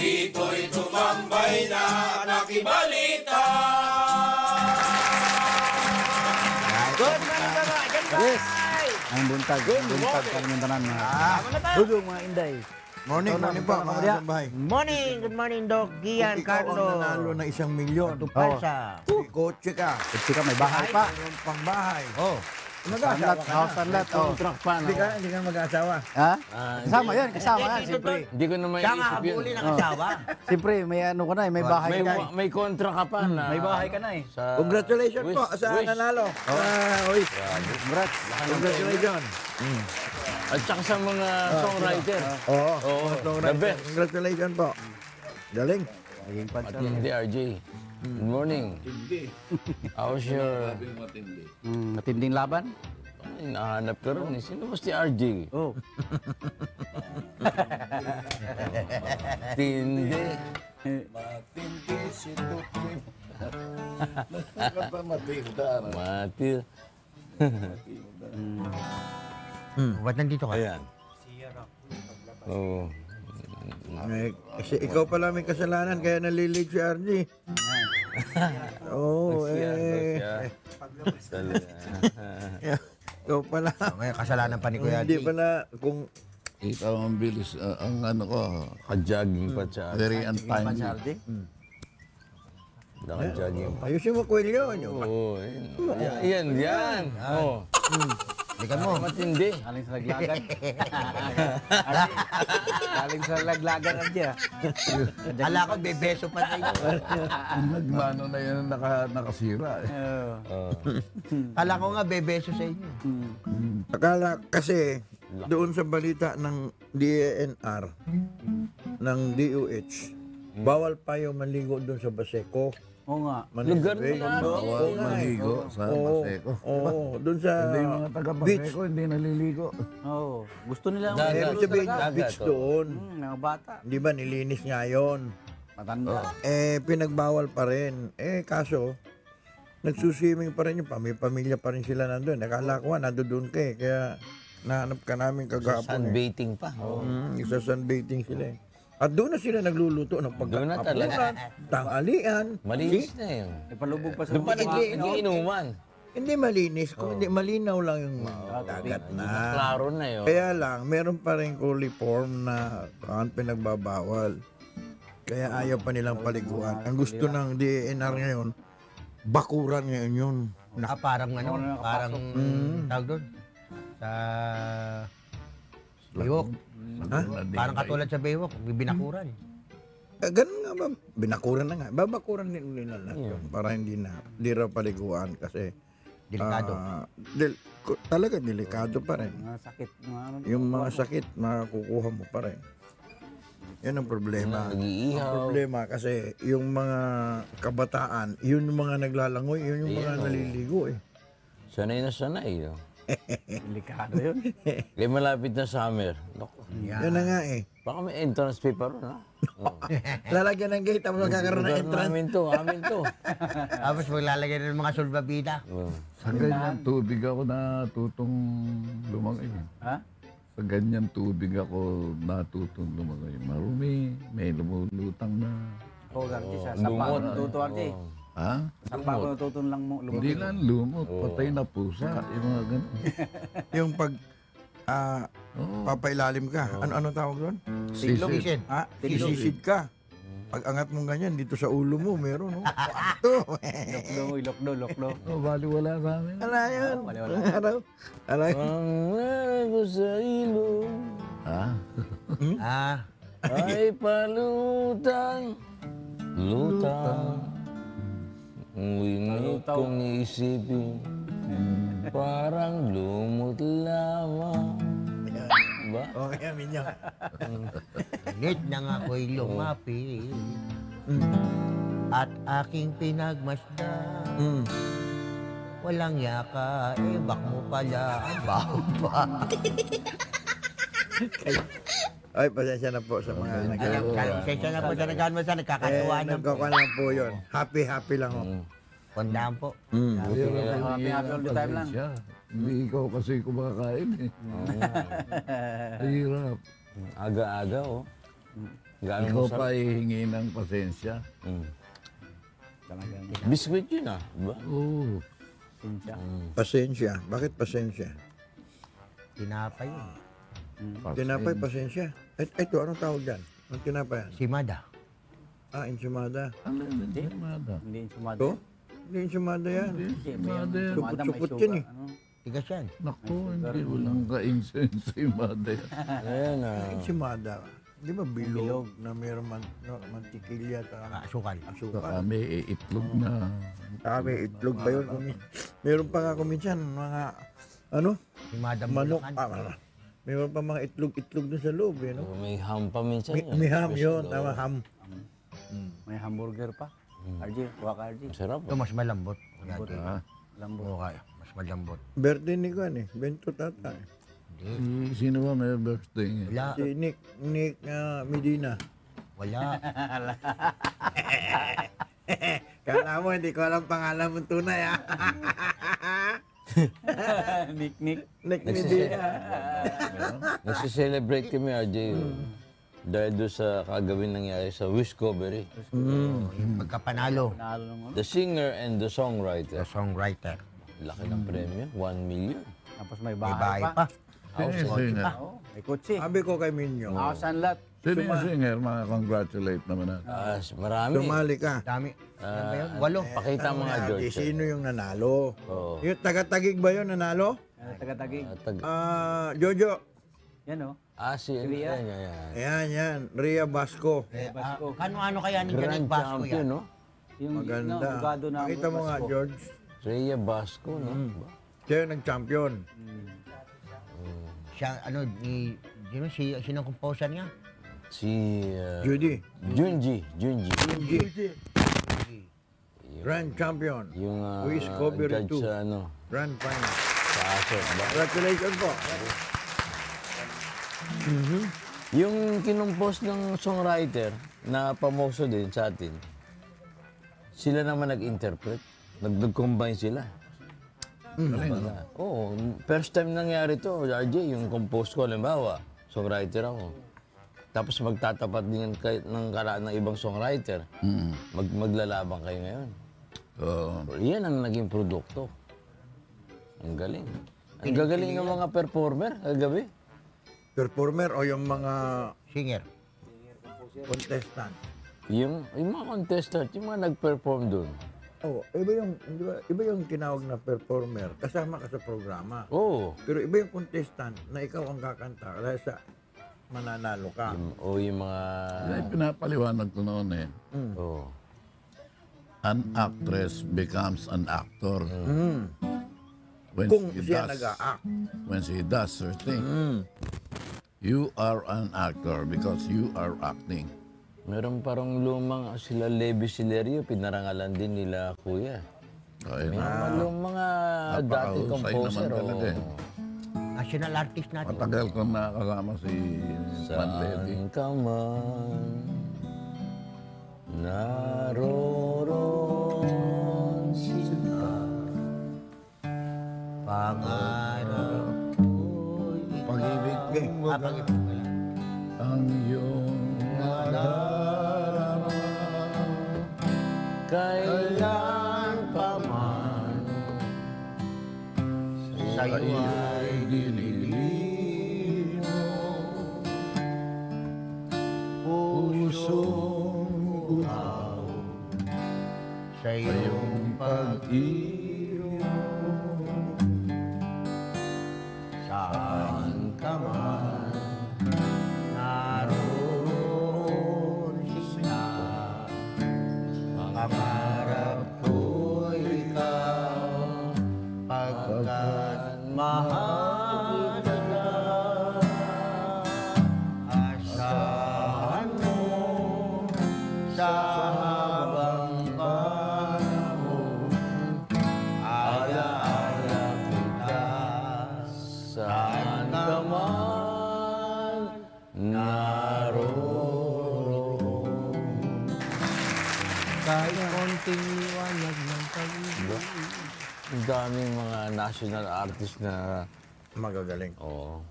Dito'y tumambay na nakibalita. Good morning mga ganda. Yes. Ang buntag kami tanan na. Dudong mga Inday. Morning po, mga kasambahay. Good morning, Doc Gian, Kung ikaw Carlo. ang nanalo ng 1 milyon, Palsa. kotse ka, Kasi ka may bahay pa. mayroong pang bahay. Oh. Mag-asawa ka House na. and lot. Oh. Contract pa. Hindi ka mag-asawa. Ha? Kasama yan, kasama yan. Dito, Siyempre. Hindi ko na may Siya nga, isip yun. habulin ang asawa. Siyempre, may ano ka na eh, may bahay ka na eh. May contract ka pa na. May bahay ka na eh. Sa Congratulations po sa Wish. nanalo. Wish. Congrats. Congratulations. At saka sa mga songwriter. Oo. the best. Congratulations po. Galing. Naging At pansa. hindi, RJ. Good morning. How's your... Matinding laban? Ay, nahanap ka rin. Sino ba si RJ? Oh. Tindi. Matil. Ba't nandito ka? Ayan. Oo. Ikaw pala may kasalanan kaya nalilig si RG. Oo, ikaw pala. May kasalanan pa ni Kuya Hindi G. pala kung Ikaw ang bilis, ang ano ko, Ka-jogging pa siya. very untimely. Pansardi? Naka-jogging pa. ayusin mo Kuya yun. Oo. Yan. Oo. Likan mo. Matindi. Galing sa laglagan. Galing sa laglagan ang diya. Ala ko, bebeso pa tayo. Ang nagmano na yan nakasira. Ala ko nga, bebeso sa inyo. Akala kasi doon sa balita ng DENR, ng DOH, bawal pa yung maligo doon sa Baseco. Oo nga. Lugar Manila Bay. na natin. Bawal maligo sa Baseco. Oo, doon sa Hindi yung mga taga beach. Baseco, hindi naliligo. Oo. Gusto nila ang Dagat. Meron sabihin Dagat, beach oh. doon. mga bata. Di ba, nilinis nga yun. Matanda. Pinagbawal pa rin. Kaso, nagsuswimming pa rin yung may pamilya pa rin sila nandun. Nakala ko nandun ka eh. Kaya nahanap ka namin kagapon eh. Sunbaiting pa. Isa sunbathing sila eh. At doon na sila nagluluto ng Doon na talaga. pagkakapunan, tanghalian. Malinis na yun. Ipalubog pa sa Doon pa nag-iinuman. Hindi malinis, kung hindi malinaw lang yung dagat na. Klaro na yun. Kaya lang, meron pa rin coliform na pinagbabawal. Kaya ayaw pa nilang paliguan. Ang gusto ng DENR ngayon, bakuran ngayon yun. Parang ano, parang tawag doon. Sa Baywalk. Parang katulad sa Baywalk, binakuran. Ganun nga ba? Binakuran na nga. Babakuran din nila lahat yun. Para hindi raw paliguan kasi Delikado. talaga delikado pa rin. mga sakit. Yung mga sakit, makukuha mo pa rin. Yan ang problema. Ang Nag-iihaw. problema kasi yung mga kabataan, yun yung mga naglalangoy, yun yung mga naliligo eh. Sanay na sanay. No? Delikado yun. Kaya malapit na summer. Naku, Yan na nga eh. baka may entrance fee pa ron, ha? Lalagyan ng gate, tapos magkakaroon ng Lugar entrance. amin to. Tapos maglalagay ng mga sulbabida. Sa ganyan tubig ako natutong lumaki. Ha? Sa ganyan tubig ako natutong lumaki. Marumi, may lumulutang na. Oo, Garti. Sa Lumot. sapa. Tuto, Garti. Ha? Sa pa ko tutun lang mo. Hindi lang lumot, patay na pusa. Yung mga ganun. Yung pag papailalim ka, ano tawag doon? Sisid. Sisisid ka. Pag angat mong ganyan, dito sa ulo mo, meron. No? Loklo. Oh, baliwala sa amin. Ano yan? Wala. Ano yan? Ang lago sa ilong Ha? ay palutang. Lutang. Wingi kong isipin. Parang lumot lamang. Ba? Okay, minyo. Nit nang ako'y lumapit at aking pinagmasdan. Walang yaka, bak mo pala ang baho pa. Ay, pasensya na po sa mga nagkakaroon. Sensya na po sa nagkaroon nagkakatuwa niyo po. Nagkakuha lang po yun. Happy lang ako. Kondaan po. Happy all the time lang. Siya. Hindi ikaw kasi kumakain eh. Hirap. Aga-aga, oh. Gaano Ikaw masarap? pa hihingi ng pasensya. Talagang Biscuit yun ba? Oo. sinsya. Pasensya. Bakit pasensya? Tinapay yun. Tinapay, pasensya. Ito, anong tawag dyan? Anong tinapay yan? Simada. Enchimada. Ano yun? Enchimada. Hindi yung sumada. Ito? Hindi enchimada yan. Enchimada yan. Supot-supot yan eh. Tigas yan. Naku, hindi walang ka-enchimada yan. Ayan Enchimada. Di ba bilog na mayroong mantikilya at Asukal. asukal? Saka may itlog na. May itlog pa yun. Meron pa nga kuminsan mga Simada manok. Bulacan. Meron pa mga itlog-itlog dun sa loob. Eh, no? May ham pa minsan yun. May ham yun. Tama, ham. May hamburger pa. RJ, kuha ka RJ. Sarap. Ito mas malambot. Ah, Lambot. Oo kaya. Mas malambot. Birthday ni Juan eh. Bento tata eh. sino ba may birthday niya? Wala. Si Nick Medina. Wala. Kala mo, hindi ko alam pangalan mo tunay ah. Nick. Nick Medina. Nagsi-celebrate kami, RJ. Dahil doon sa kagawin nangyari sa Wiscovery. Yung pagkapanalo. Nalo naman. The singer and the The songwriter. songwriter. Laki ng premyo, 1 million. Tapos may May bahay bahay pa. pa. Sino yung singer? Oh, may kotse. Sabi ko kay Minyo, House and lot. Sino yung singer? Mga-congratulate naman natin. Marami. sumali ka. Dami. Ano ba yun? 8. Pakita mo nga, George. Sino yung nanalo? Oo. Yung taga-tagig ba yun nanalo? Taga-tagig. Jojo. Yan o. Si Korea. Ayan. Ria Basco. Kano-ano kaya ni Grand Janet Basco champion, yan? no? Yung Maganda. abogado na Pakita mo nga, Basco. George. Rhea Basco, no? Siya yung nag-champion. Siya, sinong composer niya? Si Judy. Junji. Grand champion. Yung Wiscovery judge 2. sa Grand final. sa ASO. Congratulations po. Yung kinumpos ng songwriter na pamoso din sa atin, sila naman nag-interpret. Nag-combine sila. Oo, first time nangyari to, RJ, yung compose ko, halimbawa, songwriter ako. Tapos magtatapat din ng ibang songwriter. Maglalaban kayo ngayon. Yan ang naging produkto. Ang galing. Ang gagaling ng mga performer kagabi. Performer o yung mga Singer. contestant? Yung mga contestant, yung mga nag-perform doon. Oh, iba yung tinawag na performer. Kasama ka sa programa. Oo. Pero iba yung contestant na ikaw ang kakanta dahil sa mananalo ka. O yung mga... Ay, pinapaliwanag ko noon eh. Oo. An actress becomes an actor. When Kung she siya does- nag-a-act. When she does her thing. You are an actor because you are acting. Meron parang lumang sila Levi Silerio, pinarangalan din nila kuya. Ay, Yung mga dati napakahusay composer. naman talaga eh. National artist natin. Matagal ko nakakasama si Manleti. Saan ka man naroroon sila. Pangarap ko'y Pag-ibig ko pag-ibig ko lang. ang iyong nadarama. Kailan pa man Sa'yo ay Ay dinilin mo pusong uhaw sa iyong pag-iyo. saan ka man naroon sila. Pangarap ko'y ikaw pagkat mahal kita. Asahan mo sa habang panahon, alaala kita. saan ka man naroroon. Kahit konting liwanag ng pag-ibig. Ang daming mga national artist na Magagaling. oo.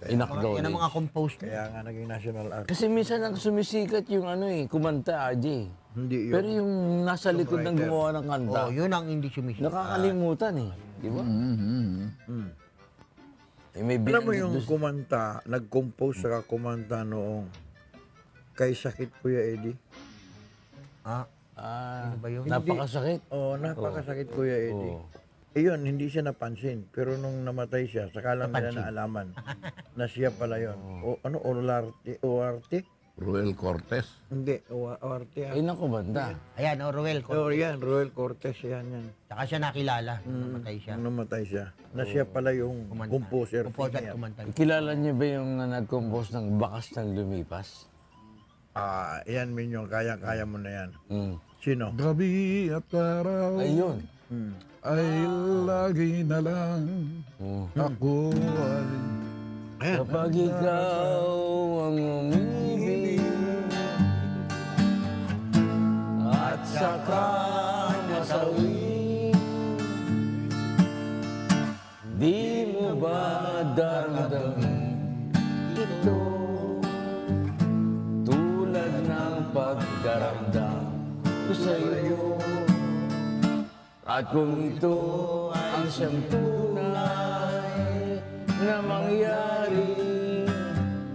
Inacknowledge. Yan ang mga composed. Kaya nga naging national art. Kasi minsan ang sumisikat yung kumanta, RJ. Hindi yun. Pero yung nasa likod ng gumawa ng kanta, Oh, yun ang hindi sumisip. nakakalimutan eh. Di ba? Eh, may Alam mo binanggit yung doon- kumanta, nag-compose saka kumanta noong Kay Sakit Kuya Eddie? Ano ba yun? Napakasakit. Oo, napakasakit Kuya Eddie. Oo. Yun, hindi siya napansin. Pero nung namatay siya, saka lang nila naalaman na siya pala yun. O, ano, Olarte? Ruel Cortez. Hindi, Olarte. Ay, naku, banda. Ayan, Ruel. Oh, yan, Roel Cortez, yan. Saka siya nakilala. Namatay siya. Nung namatay siya, na siya pala yung composer. Composer at kumanta. Kilala niyo ba yung nag-compose ng Bakas ng Lumipas? Yan, Minyong, kaya mo na yan. Mm. Sino? Gabi at araw Ayun. ay lagi na lang ako ay Kapag ikaw ang umibig at saka masawi, di mo ba daramdamin ito tulad ng pagdaramdam ko sa iyo? At kung ito ang siyang tunay na mangyari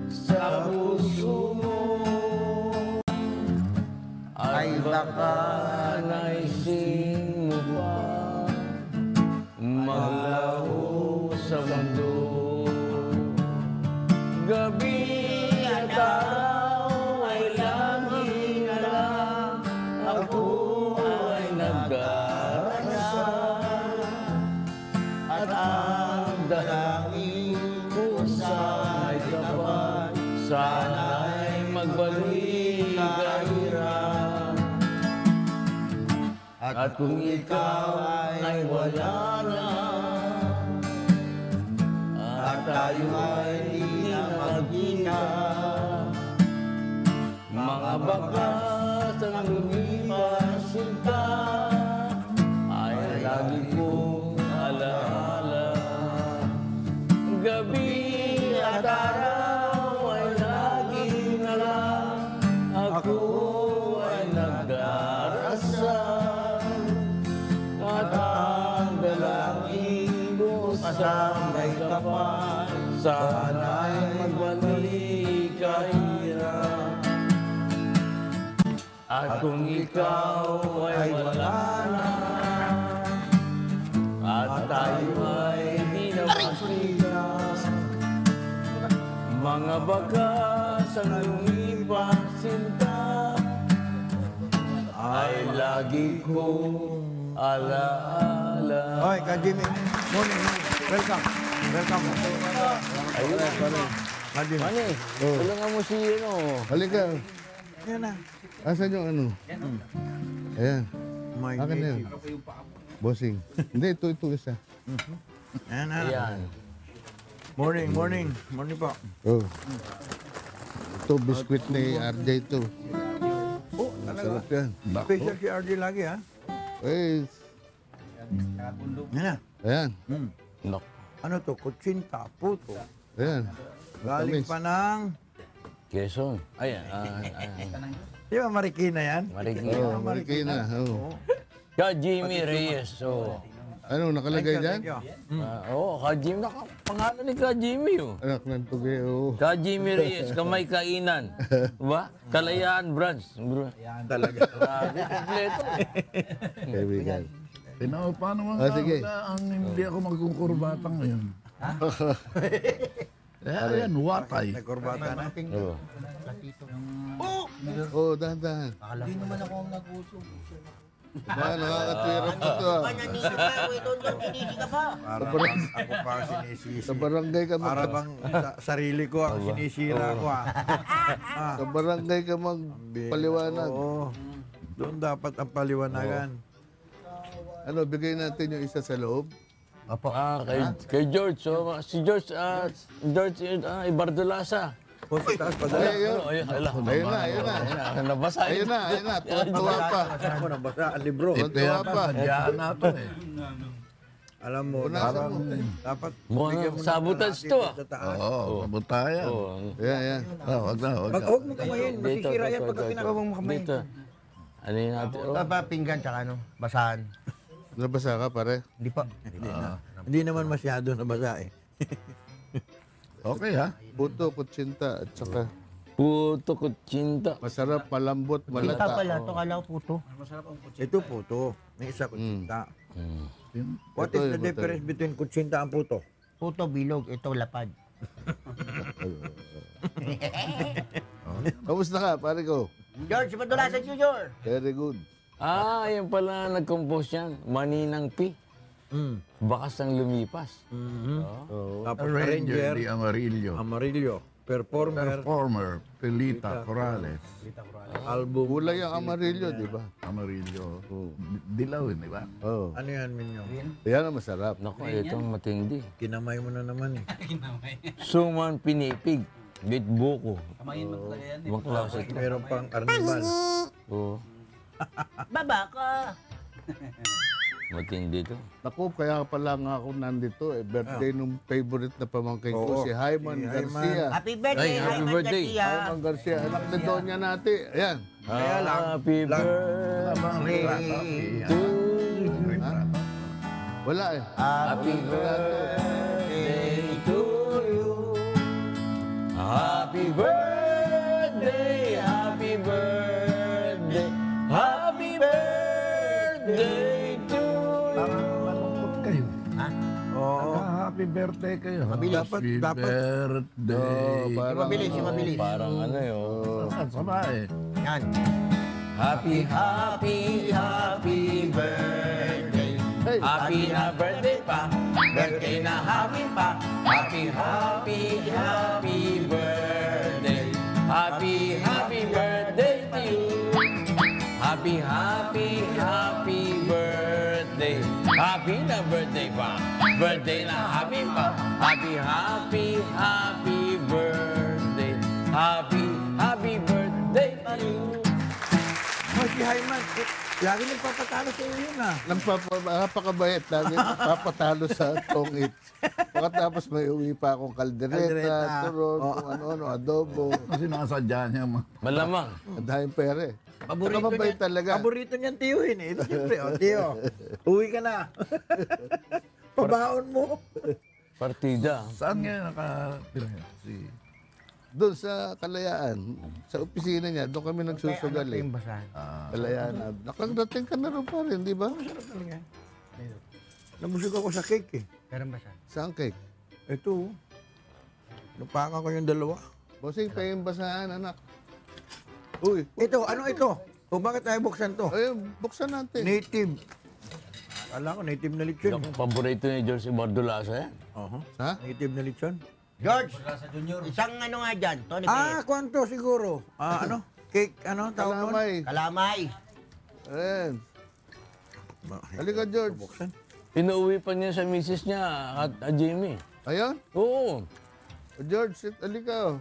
sa puso mo, ay baka naisin mo ba maglaho sa mundo? Gabi at araw ay lagi na lang ako ay nagdarasal, at ang dalangin ko sa may kapan, sana'y magbalik ang hirap. At kung ikaw ay wala na, at tayo ay di na magkita, mga bakas ang lumipas sinta ay lagi kong alaala. Gabi at araw ay lagi na lang ako ay nagdarasal, at ang dalangin ko sa may kapan, sana'y magbalik ang hirap. At kung ikaw ay wala na, at tayo ay di na makita, mga bakas ang lumipas sinta ay lagi kong alaala. Hoy, Kajimi. Morning. Welcome. Ayun, Kajimi. Mani, tulungan mo si Halika. Yan na. Asan yung ano? Ayan. My Akin na yun. Bossing. Hindi, ito isa. Yan na. Ayan. Morning. Morning po. Oh. Ito, biskwit ni RJ ito. Oh, talaga. Sarap yan. Special si RJ lagi, ha? Eh, Yan na. ayan. Nok. Ano to? Kutsinta, puto. Ayan. Galing Matamis. pa ng... Quezon. Ayan. Di ba Marikina yan? Marikina. Oh, Marikina. Oh. Ka Jimmy Reyes. So, Ano, nakalagay dyan? Ka Jimmy. Pangalan ni Ka Jimmy. Oh. Anak ng tugi, oh. Ka Jimmy Reyes. Kamay Kainan. Diba? Kalayaan Branch. Bro. Talaga. Grabe, kompleto. Kaibigan. Paano man sige. ang hindi ako magkukurbata ngayon? Ayan, watay. Nagkurbata na. Oo. Oh, dahan-dahan. Hindi naman ako ang nag-uso. Nakakatwira po ito, ah. Nanisip pa ako ito, sinisi ka pa. Para bang ako pa sinisisi. Sa barangay ka Para bang sarili ko ang sinisira ko, ha? Sa barangay ka magpaliwanag. Oo. Doon dapat ang paliwanagan. Ano, bigay natin yung isa sa loob. Opo. Kay George. So, si George, George Ibardolasa. O sa taas pa dala. Ayun, Ayun na. nabasa. Ayun na. Tuwa pa. Ako nabasa ang libro. Tuwa pa. Diyan natin eh. Alam mo, Punasan mo. dapat Mukhang bigyan mo ng sabotage kalahati to, doon ah. sa taas. Oo, sabutayan. Oo. Yan. Wag na, wag na. Huwag mo kamayin, masisira yan pagka ito. kinakawa mong kamay. Dito. Ano yun natin? Oh. Pa pinggan tsaka ano, basahan. Nabasa ka, pare? Hindi pa. Hindi naman masyado nabasa eh. Okay ha? Puto, kutsinta, at saka Puto kutsinta. masarap, malambot, Kita malata. pala, ito kala ko puto. Ito puto. May isa kutsinta. What Ito is the yung difference between kutsinta and puto? Puto bilog, ito lapad. Kamusta ka, pare ko? George, madulasan niyo, George. Very good. Ah, yun pala nag-compose yan. Maninang P. Bakas ng lumipas. Tapos Ranger Ranger, di Amarillo. Amarillo, Performer, Performer, Pelita, Corrales. Album. Kulay ang amarillo, di ba? Amarillo. Dilaw, di ba? Oo. Ano yan, Minyo? Yan ang masarap. Naku, itong matindi. Kinamay mo na naman eh. Suman pinipig. With buko. Kamayin mo talaga yan. Ibang klase ito. Meron pang karnival. Oo. Baba ka. Matindi ito. Naku, kaya pala nga ako nandito eh. Birthday nung favorite na pamangkin ko, Oo. si Hyman Si Garcia. Happy birthday, Ay, happy Hyman birthday. Garcia. Hyman Garcia, anak ni Doña Nati. Ayan. Kaya lang, Happy birthday to you. Wala eh. Happy birthday to you. Happy birthday, happy birthday, happy birthday to you. Malungkot kayo. oo. Happy birthday kayo. Dapat- dapat- birthday. Mabilis, mabilis. Parang ano yun. Sama eh. Yan. Happy, happy, happy birthday. Hey. Happy na birthday pa. Birthday na happy pa. Happy, happy, happy birthday. Happy, happy birthday to you. Happy, happy, happy birthday. Happy na birthday pa. Birthday na happy pa. Happy, happy, happy birthday. Happy, happy birthday to you. Oh, si Hyman, lagi nagpapatalo sa iyo yun ah. Napakabait. Lagi papatalo sa tongit. Pagkatapos may uwi pa akong kaldereta, Kaldereta. turon, kung ano-ano, adobo. Kasi nakasadya niya mga Malamang. Ang daming pere. Paborito Nakababait niya, talaga. paborito niyang tiyuhin eh. Ito siyempre, oh, tiyo. Uwi ka na. Pabaon mo. Partida. Saan nga nakatira yan? Si... Doon sa Kalayaan, sa opisina niya, doon kami nagsusugal eh. Yung basahan. Kalayaan. Nakagdating ka na rin pa rin, di ba? Nabusog ako sa cake eh. Pero basahan. Saan cake? Ito, napaka ko yung dalawa. Bossing, paying basahan, anak. Uy, Ito, ano ito? O bakit tayo buksan to? ayun, buksan natin. Native. Akala ko native na lechon. Ako, paborito ni George Bardolasa yan. Ha? Native na lechon. George, isang ano nga dyan, Tony Ah, Pérez. kwanto siguro. Ah, ano? Cake, ano? Tawag nun? Kalamay. Kalamay. Ayan. Halika, George. Buksan. Inuwi pa niya sa misis niya at Jamie. Ayun. Oo. George, halika.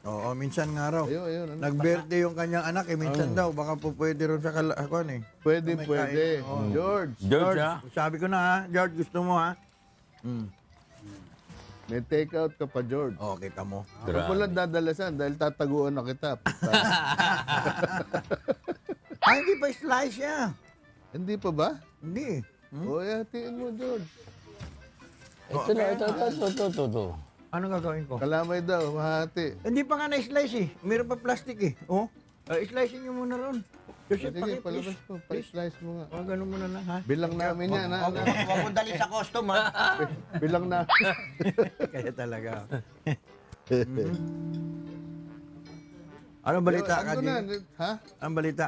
Oo, minsan nga raw. Ayun, ayun. Anak. Nag-birthday yung kanyang anak eh. Minsan daw, baka po pwede ron sa kalakuan eh. Pwede, May pwede. kain. Oo. George, George, ah. Sabi ko na ha, George, gusto mo ha? may take out ka pa, George. Oo, kita mo. Huwag mo lang dadalasan dahil tataguan na kita. Ah, hindi pa slice siya. Hindi pa ba? Hindi. O, hatiin mo, George. Ito na, ito. Ano gagawin ko? Kalamay daw, mahati. Hindi pa nga na-slice eh. Meron pa plastic eh. Oh, slice nyo muna ron. Kasi Sige, palabas mo. Pa-slice mo nga. Oh, ganun muna lang ha. Bilang namin yan, ha? Huwag mo dali sa custom, ha? Bilang na. Kaya talaga. Anong balita, Ano na? Kaji? Ha? Ang balita.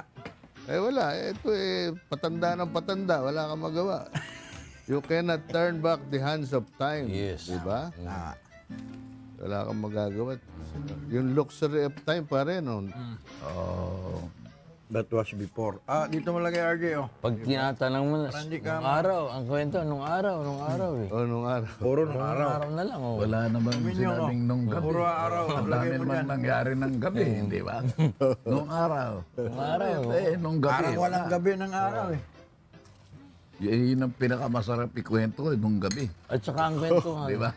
Eh, wala. Ito eh, patanda ng patanda. Wala kang magawa. You cannot turn back the hands of time. Yes. Diba? Ah, Wala kang magagawa. Yung luxury of time pa rin. Oh. that was before. Ah, dito mo lagay RJ oh. Pag tinatanong mo na, Hindi ka nung araw, ang kwento, nung araw eh. O, nung araw. Puro ng Nung araw. araw na lang, oh. Wala naman Minyo, sinabing nung gabi. Puro araw. Ang Lagay dami mo naman dyan. nangyari ng gabi, hindi ba? Nung araw. Nung araw. Eh, nung gabi. Parang walang gabi ng araw eh. Yun ang pinakamasarap ikwento nung gabi. At saka ang kwentuhan. Di ba?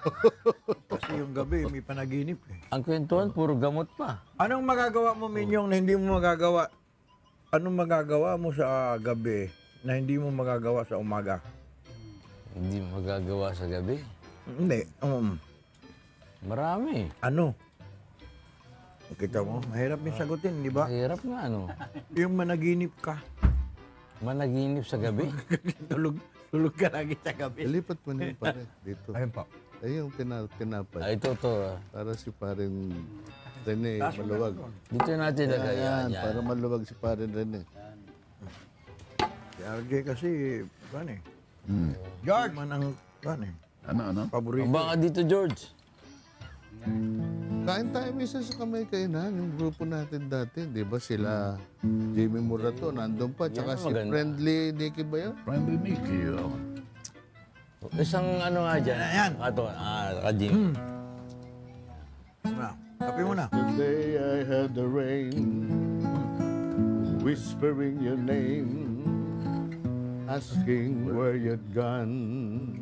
Kasi yung gabi, may panaginip eh. Ang kwentuhan, puro gamot pa. Anong magagawa mo, Minyong, na hindi mo magagawa? Anong magagawa mo sa gabi na hindi mo magagawa sa umaga? Hindi magagawa sa gabi. Hindi. Marami. Ano? Kita mo, mahirap yung sagutin, di ba? Mahirap nga, ano. Yung managinip ka. Managinip sa gabi. tulog ka lagi sa gabi. Ilipat mo na yung pare dito. Ayun po. Ay, yung pinapay. Ay, ito. Para si parin Rene maluwag. Dito natin lagay. Ayan, Yan. para maluwag si parin Rene. Si RJ kasi, kan eh. George! Man ang, kan eh. Ano? Paborito. Baka dito, George. Kain tayo minsan sa kamay kainan, yung grupo natin dati. Di ba sila, Jimmy Murato, nandun pa. Tsaka si maganda. Friendly Nicky ba yun? Friendly Nicky. Oh. Isang ano nga dyan. Ayan. Kato, ka-Jim. Kape mo na. The day I heard the rain, whispering your name, asking where you'd gone.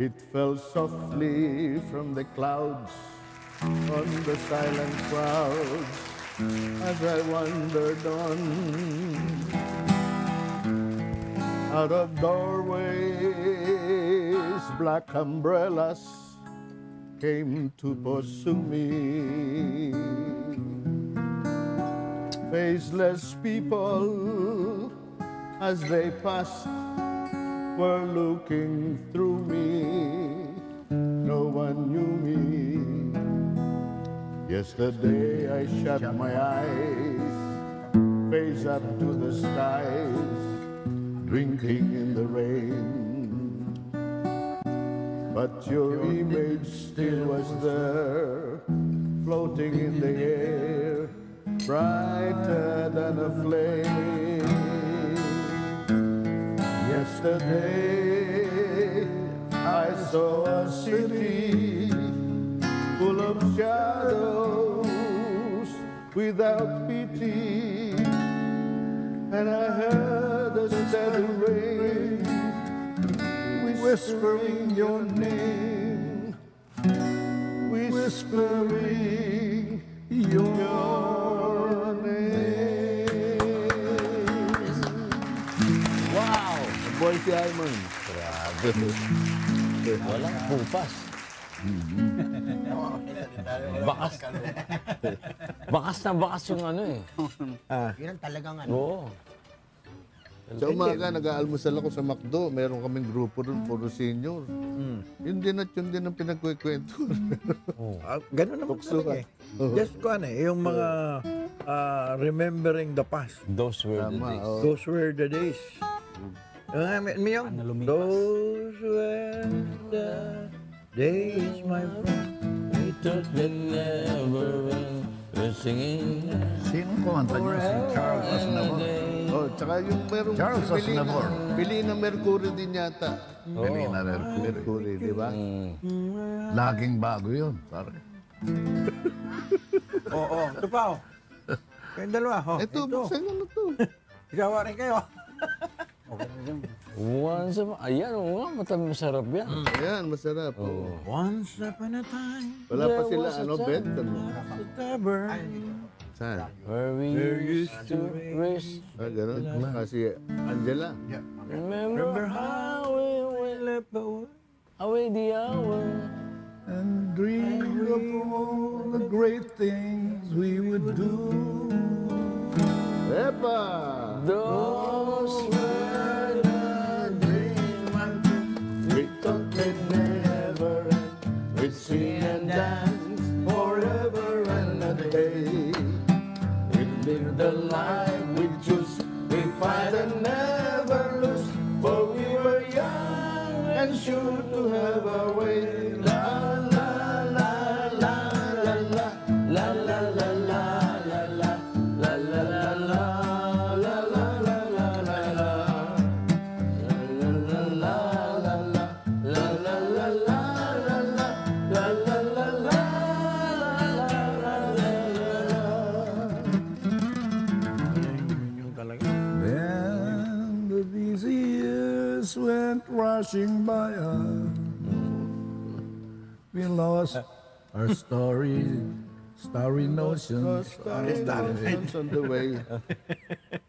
It fell softly from the clouds on the silent crowds as I wandered on. Out of doorways, black umbrellas came to pursue me. Faceless people, as they passed, were looking through me. No one knew me. Yesterday I shut my eyes, face up to the skies, drinking in the rain. But your image still was there, floating in the air, brighter than a flame. Yesterday I saw a city full of shadows without pity, and I heard a steady rain whispering your name, whispering your name. Wow! Boy si Ayman. Grabe. Walang pupas. Bakas yung ano eh. Yun ang talagang ano. Oo. Sa umaga, nag-aalmusal ako sa McDo. Meron kaming grupo rin, puro senior. Yun din ang pinagkwekwento. Ganun naman talaga eh. Just ko yung mga remembering the past. Those were the Tama, days. oh. Those were the days. Miyong, those were the days, my friend. We took the never end. We're singing Sinong kumanta niya? Si Charles Aznavour. Oh, tsaka yung merong Charles Aznavour. Bili na Mercury din yata. Melina Mercury. Mercury, di ba? Laging bago yun. Pare. Oo, ito pa oh. Kayong dalawa, oh. Ito, buksan nyo na to. Igawa rin kayo. Once upon... Ayan, oo nga, masarap yan. Ayan, masarap. Oh. Once upon a time, Wala pa sila, was a ano, time. bed? Ano? the tavern. Saan? Where we used to race. Ah, ganun. Kasi Angela. Remember how we went away the hour. And dream of all the great things we would do. Epa! Those were the days, my We thought they'd never end. We'd sing and dance forever and a day. We'd live the life we choose. We fight and never lose. For we were young and sure to have our way. La la la la la la la la la la la la la la la. Then the went rushing by us. We lost our starry notions. Starry on the way.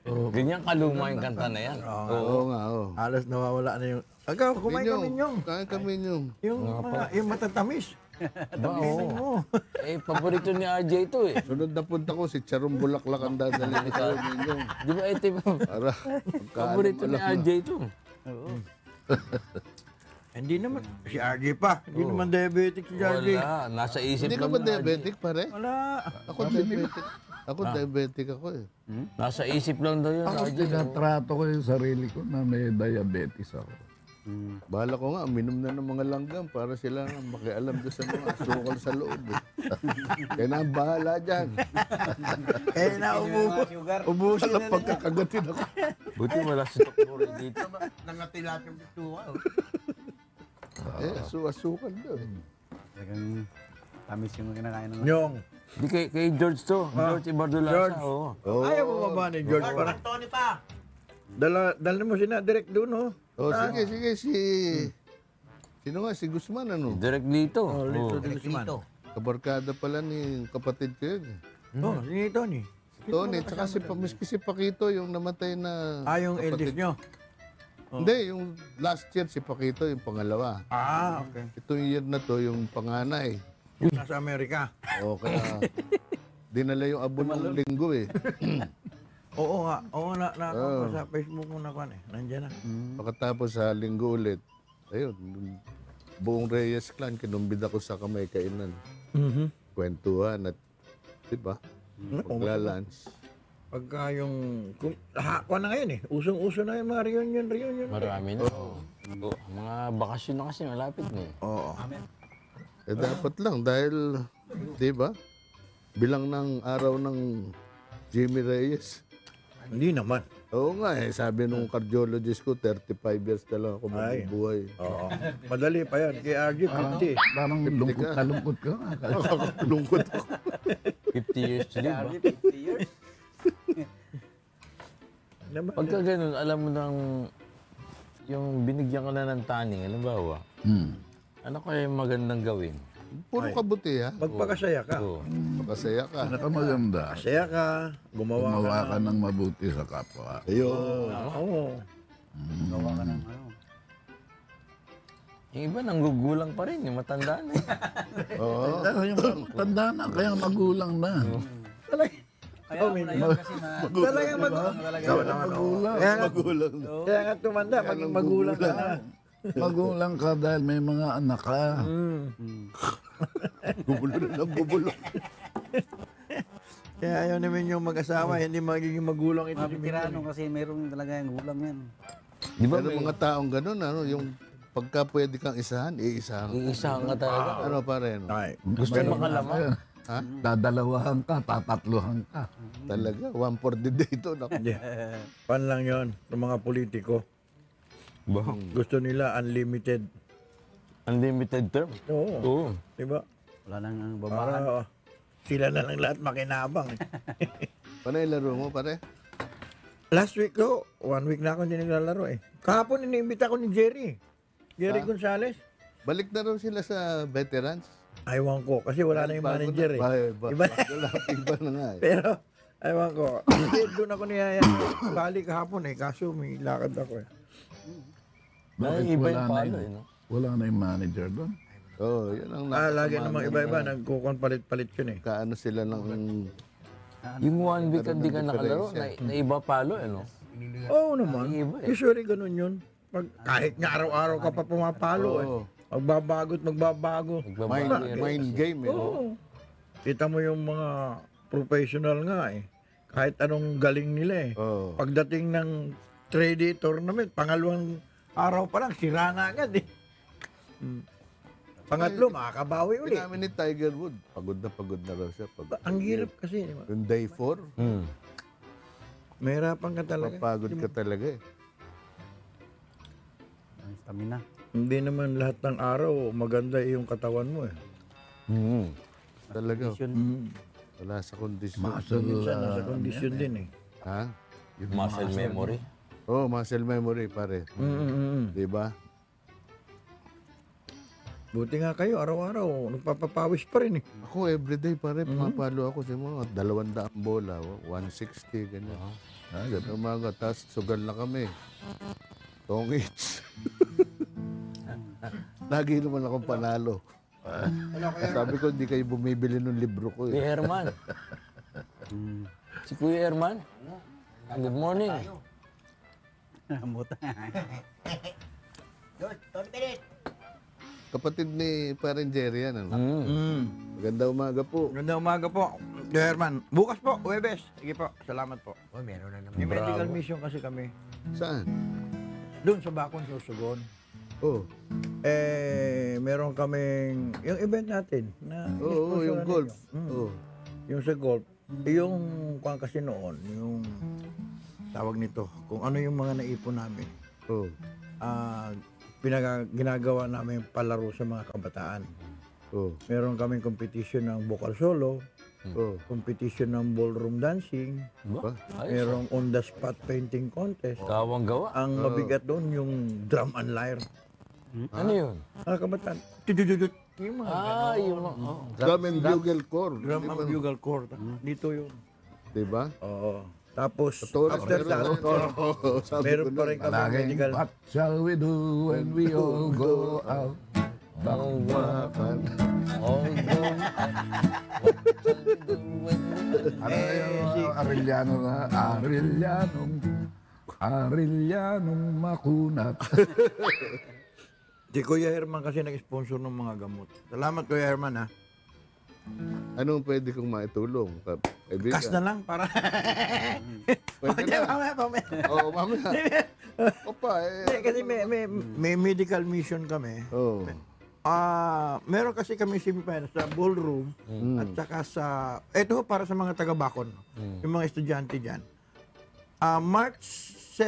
Ganyan kaluma yung kanta na yan. Oo nga, oo. Halos nawawala na yung... Agaw, kumain ka minyong. Kain ka minyong. Yung matatamis. Oo. mo. Paborito ni RJ ito eh. Sunod na punta ko, si Charong Bulaklak ang dadalhin sa minyong. Di ba ito Para, paborito ni RJ ito. Hindi naman. Si RJ pa. Hindi naman diabetic si RJ. Wala, nasa isip Hindi ka lang ba ni RJ. diabetic, pare? Wala. Ako diabetic. Ako diabetic ako eh. Nasa isip lang daw yun, Ako RJ. tinatrato ko yung sarili ko na may diabetes ako. Bahala ko nga, minom na ng mga langgam para sila nga makialam doon sa mga asukal sa loob. Eh. Kaya na ang bahala dyan. Eh na ubusin Alam, pagkakagatin ako. Buti wala si Dr. Ray dito. Nangatilat yung bituwa. Eh, asukal doon. Talagang tamis yung kinakain ng Nyong. Di kay George to. George Ibardulasa. George. Oo. Ayaw mo ba ba ni George? Parang Tony pa. dala mo sina direct doon, oh. Oh, sige, sino nga, si Guzman, ano? Direct dito. Lito Oo. de Guzman. Kabarkada pala ni kapatid ko yun. Oh, si Tony. Tony, tsaka miski si Paquito, yung namatay na... Yung eldest nyo. Hindi, yung last year si Paquito, yung pangalawa. Okay. Itong year na to, yung panganay. Nasa Amerika. O, kaya dinala yung abo ng linggo eh. Oo nga. Oo, sa Facebook mo na eh. Nandiyan na. Pagkatapos sa linggo ulit, ayun, buong Reyes clan, kinumbid ako sa kamay kainan. Kwentuhan at, di ba? Magla-lunch. Pagka yung... Kuha na ngayon eh. Usong-uso na yung mga reunion. Marami na. Oo. Mga bakasyon na kasi malapit na eh. Oo. Eh dapat lang dahil, di ba? Bilang ng araw ng Jimmy Reyes. Hindi naman. Oo nga eh, sabi nung cardiologist ko, 35 years na lang ako mabubuhay. Oo. Madali pa yan. Kay RG, 50. Parang lungkot na lungkot ka. Lungkot ako. 50 years to live. 50 years. Pagka ganun, alam mo nang yung binigyan ka na ng taning, halimbawa, ano kaya yung magandang gawin? Puro kabuti ha. Magpakasaya ka. Oo. Makasaya ka. Pinakamaganda, Masaya ka. Gumawa gumawa ka ng mabuti sa kapwa. Ayun. Oo. Gawa ka ng ano. Yung iba nanggugulang pa rin, yung matanda na eh. Oo. Yung tanda na, kaya magulang na. Kaya mo na yun kasi na... Talagang magulang. Magulang. Kaya nga tumanda, maging magulang ka na. Magulang ka dahil may mga anak ka. Gubulo na ng gubulo. Kaya ayaw namin yung mag-asawa, hindi magiging magulang ito si Tirano kasi meron talaga yung gulang yan. Di ba Pero may mga taong ganun, ano, yung pagka pwede kang isahan, iisahan. iisahan ka talaga? Ano pare, no? Ay, Gusto mo makalaman? Ha? Dadalawahan ka, tatatluhan ka. Talaga, one for the day to. Naku. hindi. Pan lang yon ng mga politiko. Gusto nila unlimited. Unlimited term? Oo. Oo. Diba? Wala nang Para babahan. sila na lang lahat makinabang. Paano yung laro mo, pare? Last week ko, 1 week na ako hindi naglalaro eh. Kahapon iniimbita ko ni Jerry. Jerry Gonzales. Balik na raw sila sa veterans. Aywan ko, kasi wala na yung manager eh. Iba na. Iba na nga eh. Pero, aywan ko. Hindi, doon ako niyaya. Balik kahapon eh, kaso may lakad ako eh. Bakit Iba wala yung na palo yun? eh, no? Wala na yung manager doon. Oo, yun ang Lagi namang iba-iba, nagkukon palit-palit yun eh. kaano sila ng... Yung 1 week hindi ka nakalaro, na iba palo eh, no? Oo naman. Iba eh. Usually ganun yun. Kahit nga araw-araw ka pa pumapalo eh. Magbabago at magbabago. Mind game eh. Oo. Kita mo yung mga professional nga eh. Kahit anong galing nila eh. Oo. Pagdating ng 3D tournament, pangalawang araw pa lang, sira na agad eh. Pangatlo, makakabawi uli. Namin ni Tiger Woods, pagod na raw siya. Ang hirap kasi. Di ba? Yung day 4, Mahirapan ka talaga. papagod ka talaga eh. Ang stamina. Hindi naman lahat ng araw maganda yung katawan mo eh. Talaga. Yun. Wala sa kondisyon. Muscle, Minsan nasa kondisyon din eh. Ha? Muscle memory. Oh, muscle memory, pare. Di ba? Buti nga kayo, araw-araw, nagpapapawis pa rin eh. Ako, everyday, pare, pumapalo ako sa mga 200 bola, 160, ganyan. Ganyan umaga, tapos sugal na kami. Tongits. Lagi naman akong panalo. Sabi ko, hindi kayo bumibili ng libro ko. Kuya Herman. Si Kuya Herman. Good morning. Buta. Kapatid ni Parang Jerry yan. Ano? Maganda umaga po. Ganda umaga po, Herman. Bukas po, Huwebes. Sige po, salamat po. Oh, meron na naman. May medical mission kasi kami. Saan? Doon sa Bakon, Sorsogon. Oh. Meron kaming, yung event natin. Na Oo, yung golf. Oh. Yung sa golf. Yung kung kasi noon, yung tawag nito, kung ano yung mga naipon namin. Oh. Ginagawa namin palaro sa mga kabataan. Oh. Meron kaming competition ng vocal solo, Oh. competition ng ballroom dancing, Ba? merong on the spot painting contest. Gawang gawa. Ang mabigat doon yung drum and lyre. Ano yun? Kabataan. Tudududut. Yung mga Yung mga... Oh. Drum and bugle corps. drum and bugle corps. Dito yun. Di ba? Oo. Tapos, Torres, after that, meron pa rin kami Laging, medical. what shall we do when we all go out? Bakbakan. Ano yung Arellano na? Arillanong makunat. Si Kuya Herman kasi nag-sponsor ng mga gamot. Salamat Kuya Herman ha. Anong pwede kong maitulong? Kaibigan? Kas na lang para. Pwede na. Mamaya. Oo, mamaya. Opa, Hindi, kasi may medical mission kami. Oh. Meron kasi kami semifinal sa ballroom at saka sa, ito para sa mga taga-Bakon, yung mga estudyante dyan. March 6,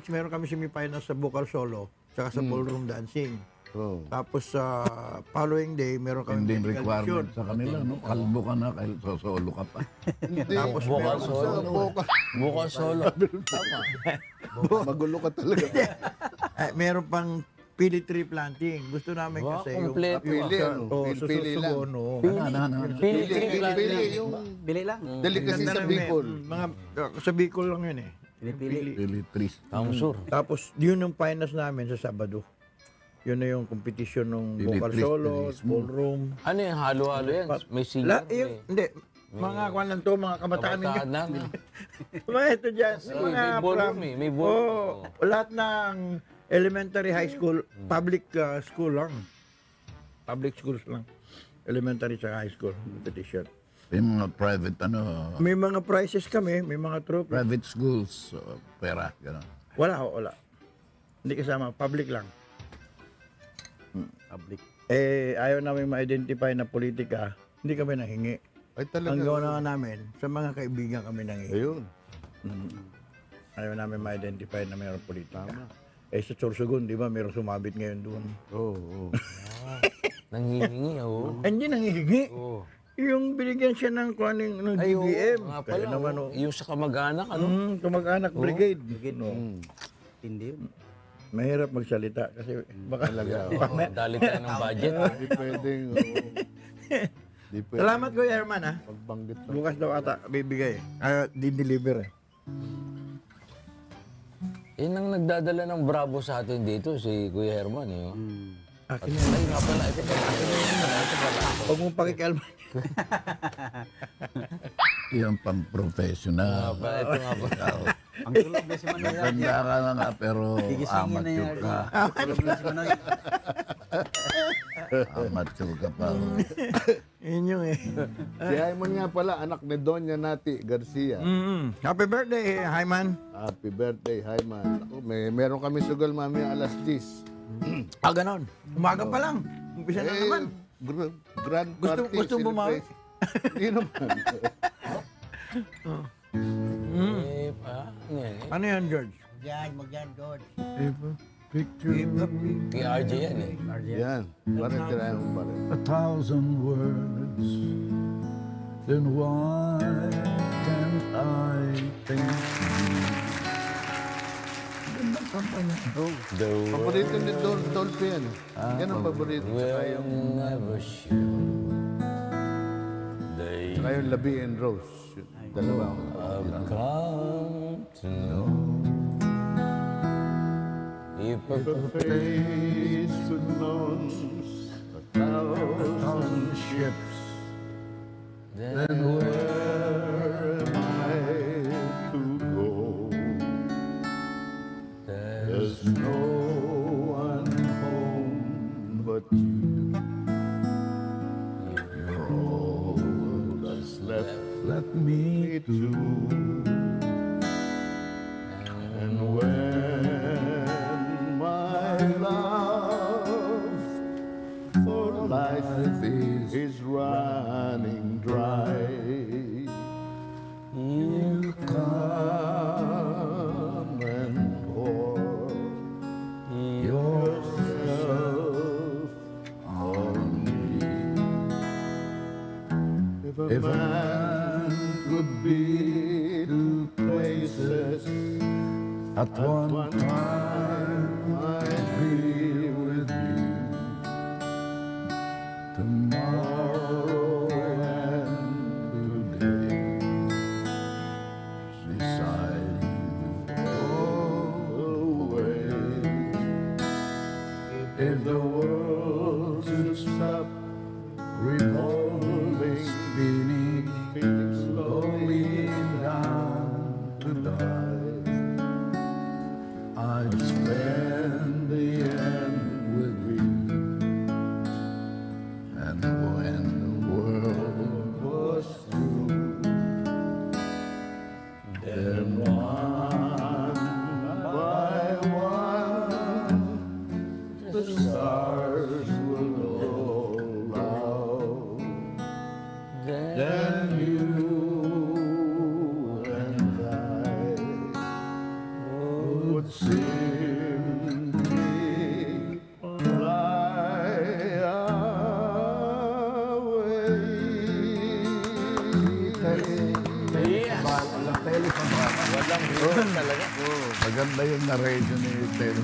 meron kami semifinal sa vocal solo, saka sa ballroom dancing. Oh. Tapos sa following day, meron kami Hindi medical requirement mission. sa kanila, no? Kalbo ka na, kahit solo ka pa. Hindi. Tapos Vocal meron solo. Vocal solo. Tama. Magulo ka talaga. meron pang pili tree planting. Gusto namin Wow, kasi yung kompleto. Pili, ano? Pili lang. Pili. Pili, yung Bili lang. delicacy sa Bicol. Mga, sa Bicol lang yun eh. Pili-pili. Pilitris. Ang sur. Tapos yun yung finals namin sa Sabado. Yun na yung competition ng vocal Pilitris, solo, pilismo. ballroom. Ano yung halo-halo yan? May singer. Hindi. Mga kwan lang to, mga kabataan ninyo. Kabataan lang. Mga ito dyan. May ballroom eh. May ballroom. Lahat ng elementary, high school, public school lang. Public schools lang. Elementary sa high school competition. Yung mga private, May mga prizes kami, may mga trophy. private schools, pera, gano'n. Wala. Hindi kasama, public lang. Public. Ayaw namin ma-identify na politika, hindi kami nahingi. Ay talaga. Ang gawa na namin, sa mga kaibigan kami nangingi. Ayun. Ayaw namin ma-identify na mayroong politika. Sa Sorsogon, di ba, mayroong sumabit ngayon doon. Oo. Nanghihingi, oh. Hindi nangihingi. Oh. Yung binigyan siya ng kuaning ng Ay, oo, DBM. nga Kaya pala. naman, Oh. Yung sa kamag-anak, ano? kamag-anak brigade. Hindi yun. Mahirap magsalita kasi baka Oh, dali tayo ng budget. Hindi pwedeng. Hindi pwedeng Salamat Kuya Herman ha. pagbanggit na. Bukas daw ata bibigay. Di-deliver eh. Yun ang nagdadala ng Bravo sa atin dito, si Kuya Herman. Eh, oh. Akin na yun. Ay, nga pala. Ito pala. Huwag mong pakikalma. Yung pang-professional. Ito nga pala. Ang tulog na si Manoy. Ganda ka na nga, pero Gigisingin na amateur yan. ka. Tulog na si Manoy. Amateur ka pa. Yun yung eh. Si Haymon nga pala, anak ni Doña Nati Garcia. Happy birthday, Hyman. Happy birthday, Hayman. Ako, meron kami sugal mamaya alas 10. Ganon. Umaga pa lang. Umpisa na naman. Grand Gusto- party. gusto bumawi? celebration. Hindi naman. Eh, ano yan? Ano yan, George? Magyan, George. Picture Kay RJ yan eh. Yan. Parang tirayan mo pa rin. 1,000 words, then why can't I think you? kanta niya. The Paborito ni Dolphy yan. Yan ang paborito. Tsaka will yung, never show. They tsaka yung Labi and Rose. Yun, dalawa. have come to know. If a Face could known 1,000 ships, then where am I to go? There's no one home but you. You're all that's left me to. And when my love for life is running dry, you come and pour yourself on me. If a man could be two places At one time, I'd be with you. Tomorrow and today, beside you all the way. If the world should stop revolving, spinning slowly down to die, I'd spend the end with you. And when the world was through, then one by one, the stars will roll out. Then you and I would simply fly away. Maganda yung narration ni Telly.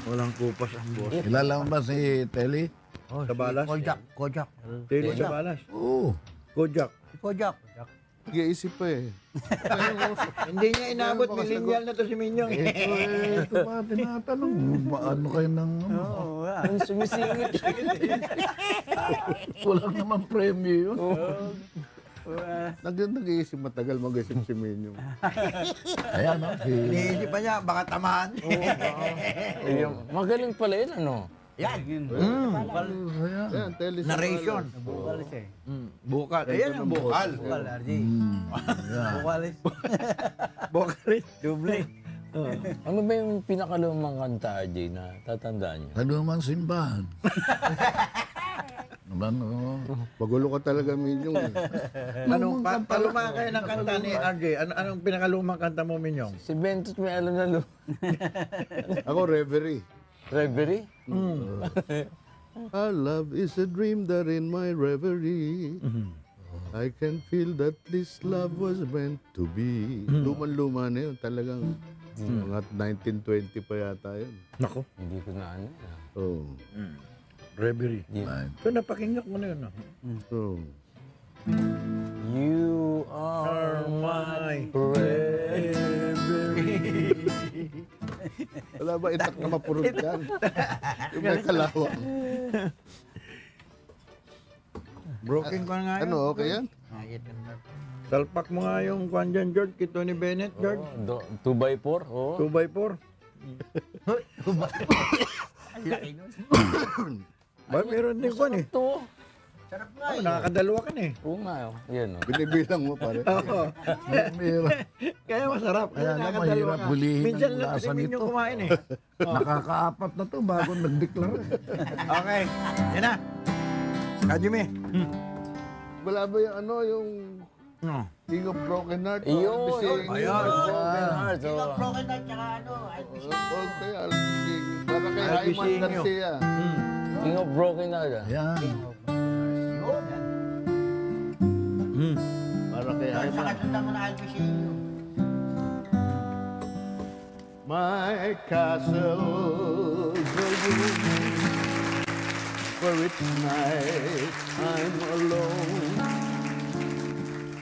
Walang kupas ang boss. Kilala mo ba si Telly? Sa balas? Kojak. Tili sa balas. Oo. Kojak. Kojak. Nag-iisip pa eh. Hindi niya inabot. Millennial na to si Minyong. Ito ba tinatanong? Paano kayo ng... ang sumisingit. Walang naman premyo yun. Nag-iisip matagal mag-isip si Minyong. Ayan, no? Iniisip pa niya, baka tamaan. Magaling pala yun, ano? Ayan, Telly sa Narration. Bukal siya eh. Bukal. Ayan ang bukal. Bukal, RJ. Yeah. Bukalis. Bukal. Doble. Ano ba yung pinakalumang kanta, RJ, na tatandaan niyo? Sa lumang simbahan. Ano? Magulo ka talaga, Minyong. Eh. Anong paluma kayo ng kanta ni RJ? Anong pinakalumang kanta mo, Minyong? Si Bentot may alam na Ako, Reverie. Reverie? Our love is a dream that in my reverie I can feel that this love was meant to be. Luman-luma na yun, talagang mga 1920 pa yata yun. Nako. Hindi ko na ano. Oh. Reverie. Yeah. So napakinggan mo na yun. No? So, You are my wala ba itak na mapurot yan? Yung may kalawang. Broken ko nga yun. Ano, okay yan? Salpak mo nga yung kwan dyan, George. Kito ni Bennett, George. 2x4? Oo. 2x4. Ba, meron din kwan eh. Ito. Oh, nakakadalawa ka na eh. Oo nga. Yan, oh. Binibilang mo, pare. Oo. Kaya masarap. Kaya na nakakadalawa mahirap ka. hulihin Minsan ang lang lasa kasi nito. yung kumain eh. Nakakaapat na to bago nag-declare. Okay. Yan na. Kajime. Wala ba yung ano, yung No. King of Broken Heart? Iyo. Ayun. Broken heart. oh. Broken heart tsaka ano, Okay, Alping. Para kay Alping Ayman Sinyo. Garcia. King of Broken Heart. Yan. Para kay Ayman. Saka sundan mo na Alpisinyo. my castle's a room where it's night I'm alone.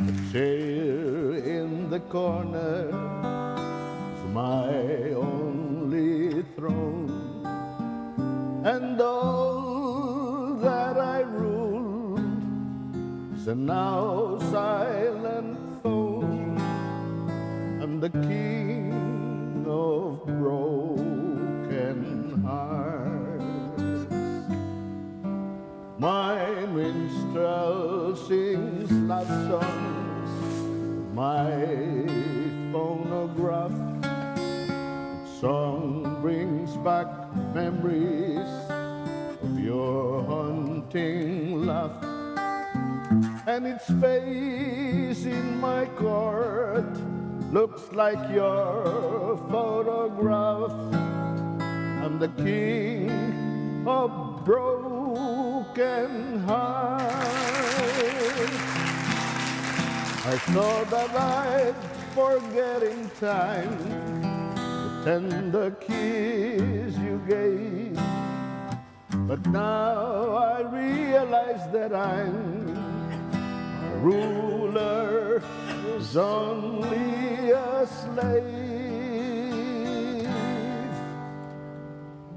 A chair in the corner is my only throne, and all that I ruled is a now silent phone. I'm the king of broken hearts. My minstrel sings love songs. My phonograph song brings back memories of your haunting laugh. And its face in my court looks like your photograph. I'm the king of broken hearts. I thought that I'd forget in time the tender kiss you gave, but now I realize that I'm a ruler who's only a slave.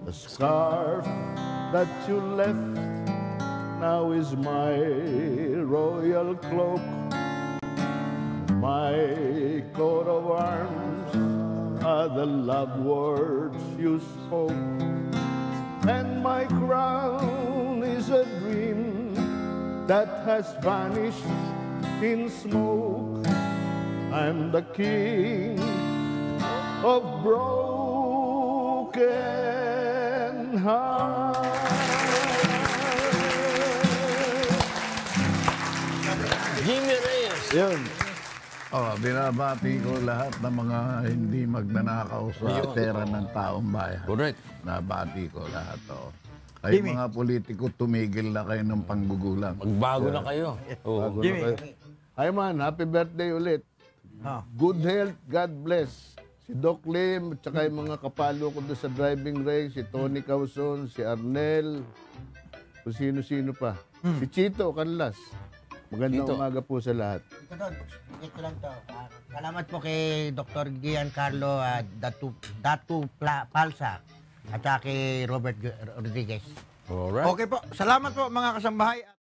The scarf that you left now is my royal cloak. My coat of arms are the love words you spoke, and my crown is a dream that has vanished in smoke. I'm the king of broken hearts. Jimmy Reyes. Yun. Binabati ko lahat ng mga hindi magnanakaw sa Ayun. pera ng taong bayan. Correct. Nabati ko lahat. Kayo Jimmy. mga politiko, tumigil na kayo ng panggugulang. Magbago na kayo. Oo. Bago na Jimmy. kayo. Ay man, happy birthday ulit. Ah. Good health, God bless. Si Doc Lim, at saka yung mga kapalo ko doon sa driving range, si Tony Causon, si Arnel, kung sino-sino pa. Si Chito Canlas. Magandang Chito. umaga po sa lahat. Ito doon, ito lang to. Salamat po kay Dr. Giancarlo Palsa at saka kay Robert Rodriguez. Alright. Okay po. Salamat po mga kasambahay.